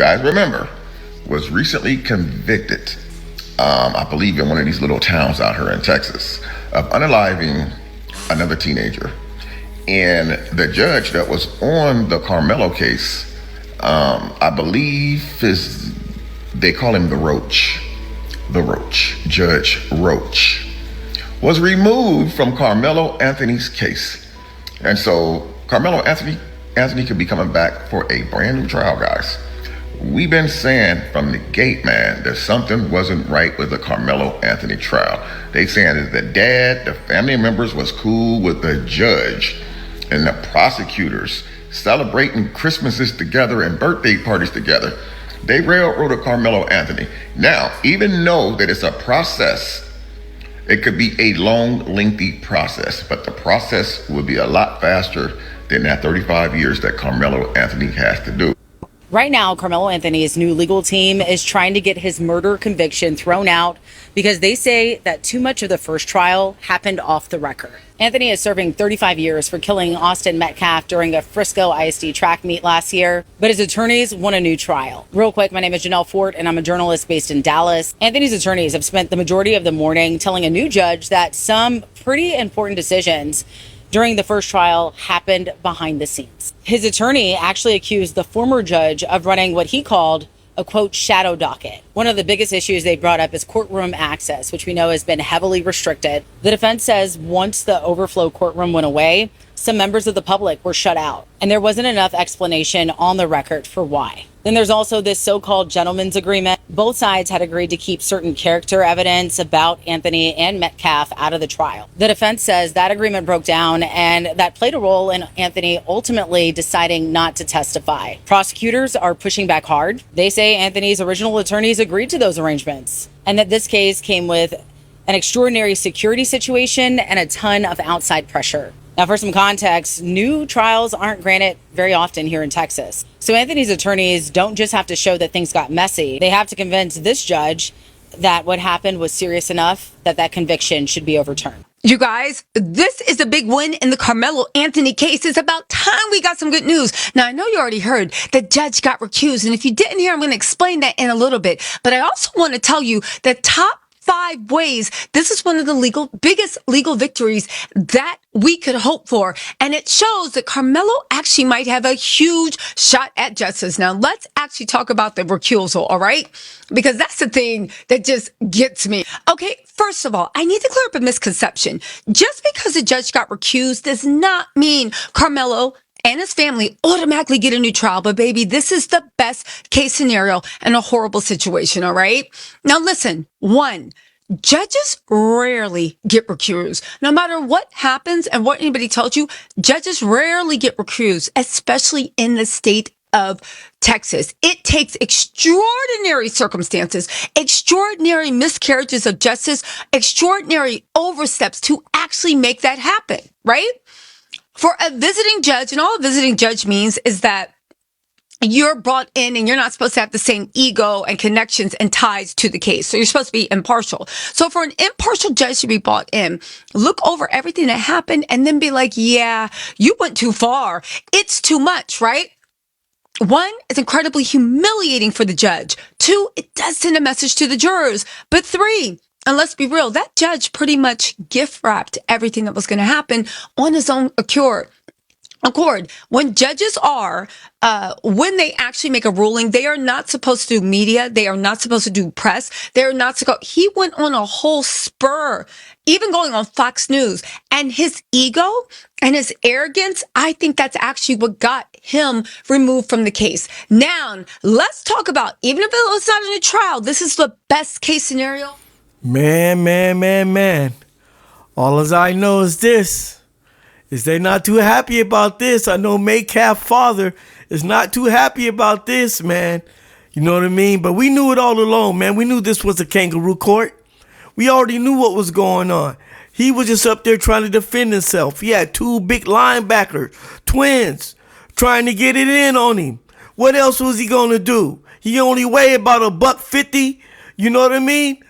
guys remember, was recently convicted, I believe in one of these little towns out here in Texas, of unaliving another teenager. And the judge that was on the Carmelo case, I believe they call him the Roach, Judge Roach, was removed from Carmelo Anthony's case. And so Carmelo Anthony could be coming back for a brand new trial, guys. We've been saying from the gate, man, that something wasn't right with the Carmelo Anthony trial. They saying that the dad, the family members was cool with the judge and the prosecutors celebrating Christmases together and birthday parties together. They railroaded Carmelo Anthony. Now, even though that it's a process, it could be a long, lengthy process, but the process will be a lot faster than that 35 years that Carmelo Anthony has to do. Right now, Carmelo Anthony's new legal team is trying to get his murder conviction thrown out because they say that too much of the first trial happened off the record. Anthony is serving 35 years for killing Austin Metcalf during a Frisco ISD track meet last year, but his attorneys want a new trial. Real quick, my name is Janelle Fort, and I'm a journalist based in Dallas. Anthony's attorneys have spent the majority of the morning telling a new judge that some pretty important decisions during the first trial happened behind the scenes. His attorney actually accused the former judge of running what he called a, quote, shadow docket. One of the biggest issues they brought up is courtroom access, which we know has been heavily restricted. The defense says once the overflow courtroom went away, some members of the public were shut out, and there wasn't enough explanation on the record for why. Then there's also this so-called gentleman's agreement. Both sides had agreed to keep certain character evidence about Anthony and Metcalf out of the trial. The defense says that agreement broke down, and that played a role in Anthony ultimately deciding not to testify. Prosecutors are pushing back hard. They say Anthony's original attorneys agreed to those arrangements, and that this case came with an extraordinary security situation and a ton of outside pressure. Now, for some context, new trials aren't granted very often here in Texas. So Anthony's attorneys don't just have to show that things got messy. They have to convince this judge that what happened was serious enough that that conviction should be overturned. You guys, this is a big win in the Carmelo Anthony case. It's about time we got some good news. Now, I know you already heard the judge got recused, and if you didn't hear, I'm going to explain that in a little bit. But I also want to tell you the top 5 ways this is one of the biggest legal victories that we could hope for. And it shows that Carmelo actually might have a huge shot at justice. Now, let's actually talk about the recusal, all right? Because that's the thing that just gets me. Okay, first of all, I need to clear up a misconception. Just because the judge got recused does not mean Carmelo and his family automatically get a new trial. But baby, this is the best case scenario in a horrible situation, all right? Now listen, 1, judges rarely get recused. No matter what happens and what anybody tells you, judges rarely get recused, especially in the state of Texas. It takes extraordinary circumstances, extraordinary miscarriages of justice, extraordinary oversteps to actually make that happen, right? For a visiting judge, and all a visiting judge means is that you're brought in and you're not supposed to have the same ego and connections and ties to the case. So you're supposed to be impartial. So for an impartial judge to be brought in, look over everything that happened and then be like, yeah, you went too far. It's too much, right? 1, it's incredibly humiliating for the judge. 2, it does send a message to the jurors. But 3, and let's be real, that judge pretty much gift wrapped everything that was going to happen on his own accord. When judges are, when they actually make a ruling, they are not supposed to do media. They are not supposed to do press. They're not to go. He went on a whole spur, even going on Fox News, and his ego and his arrogance. I think that's actually what got him removed from the case. Now, let's talk about, even if it was not in a trial, this is the best case scenario. Man. All as I know is this, is they not too happy about this. I know Metcalf's father is not too happy about this, man. You know what I mean? But we knew it all along, man. We knew this was a kangaroo court. We already knew what was going on. He was just up there trying to defend himself. He had 2 big linebackers, twins, trying to get it in on him. What else was he going to do? He only weighed about $150. You know what I mean?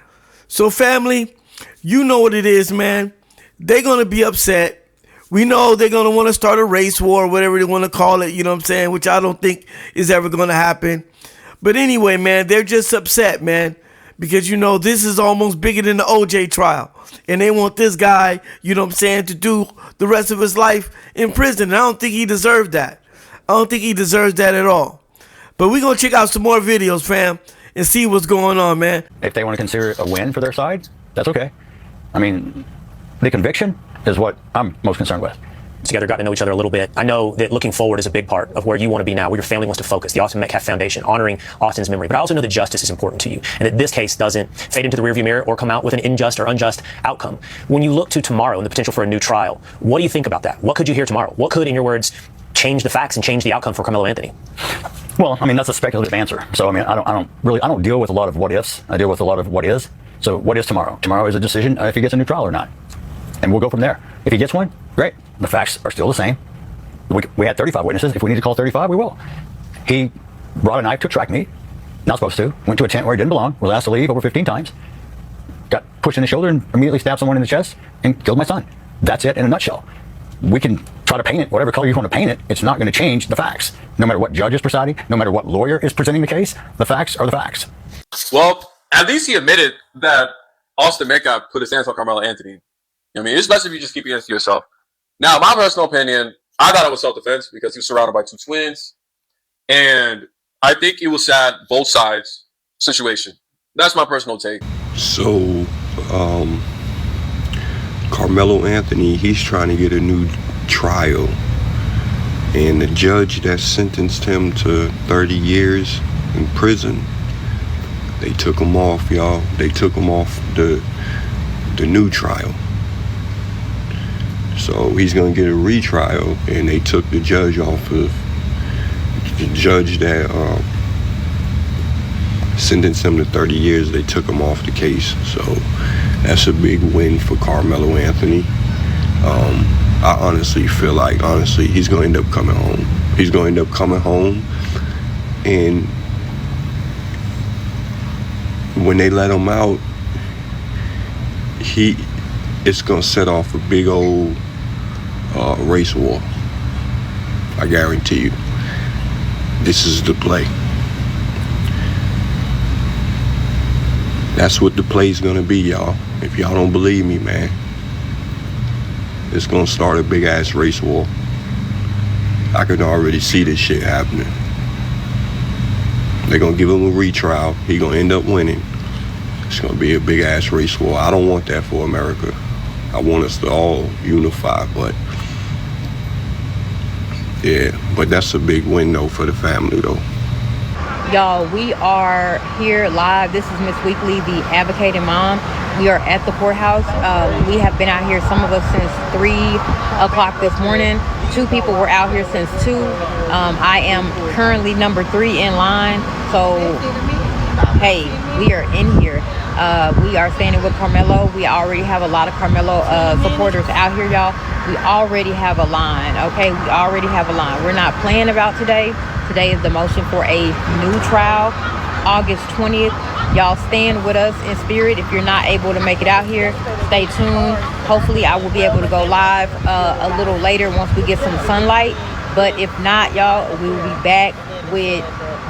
So family, you know what it is, man. They're going to be upset. We know they're going to want to start a race war, whatever they want to call it, you know what I'm saying, which I don't think is ever going to happen. But anyway, man, they're just upset, man, because, you know, this is almost bigger than the OJ trial. And they want this guy, you know what I'm saying, to do the rest of his life in prison. And I don't think he deserved that. I don't think he deserves that at all. But we're going to check out some more videos, fam, and see what's going on, man. If they want to consider it a win for their side, that's okay. I mean, the conviction is what I'm most concerned with. Together, got to know each other a little bit. I know that looking forward is a big part of where you want to be now, where your family wants to focus, the Austin Metcalf Foundation, honoring Austin's memory. But I also know that justice is important to you, and that this case doesn't fade into the rearview mirror or come out with an unjust or unjust outcome. When you look to tomorrow and the potential for a new trial, what do you think about that? What could you hear tomorrow? What could, in your words, change the facts and change the outcome for Carmelo Anthony? Well, I mean, that's a speculative answer. So, I mean, I don't deal with a lot of what ifs. I deal with a lot of what is. So what is tomorrow? Tomorrow is a decision if he gets a new trial or not. And we'll go from there. If he gets one, great. The facts are still the same. We had 35 witnesses. If we need to call 35, we will. He brought a knife to a track meet. Not supposed to. Went to a tent where he didn't belong. Was asked to leave over 15 times. Got pushed in the shoulder and immediately stabbed someone in the chest and killed my son. That's it in a nutshell. We can try to paint it whatever color you want to paint it. It's not going to change the facts. No matter what judge is presiding, no matter what lawyer is presenting the case, the facts are the facts. Well, at least he admitted that Austin Metcalf put his hands on Carmelo Anthony. I mean, it's best if you just keep it to yourself. Now, my personal opinion, I thought it was self-defense because he was surrounded by two twins. And I think it was sad, both sides situation. That's my personal take. So, Carmelo Anthony, he's trying to get a new trial. And the judge that sentenced him to 30 years in prison, they took him off, y'all. They took him off the new trial. So he's going to get a retrial, and they took the judge off of the judge that sentenced him to 30 years. They took him off the case. So that's a big win for Carmelo Anthony. I honestly feel like, he's going to end up coming home. He's going to end up coming home, and when they let him out, it's gonna set off a big old race war. I guarantee you. This is the play. That's what the play's gonna be, y'all. If y'all don't believe me, man, it's gonna start a big ass race war. I can already see this shit happening. They're gonna give him a retrial. He gonna end up winning. It's gonna be a big ass race war. I don't want that for America. I want us to all unify, but yeah, but that's a big win though for the family though. Y'all, we are here live. This is Miss Weekly, the advocating mom. We are at the courthouse. We have been out here, some of us since 3 o'clock this morning. 2 people were out here since 2. I am currently number 3 in line. So, hey, we are in here. We are standing with Carmelo. We already have a lot of Carmelo supporters out here, y'all. We already have a line, okay? We already have a line. We're not playing about today. Today is the motion for a new trial, August 20th. Y'all stand with us in spirit. If you're not able to make it out here, stay tuned. Hopefully, I will be able to go live a little later once we get some sunlight. But if not, y'all, we will be back with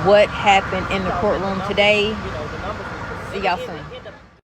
what happened in the courtroom today. See y'all soon.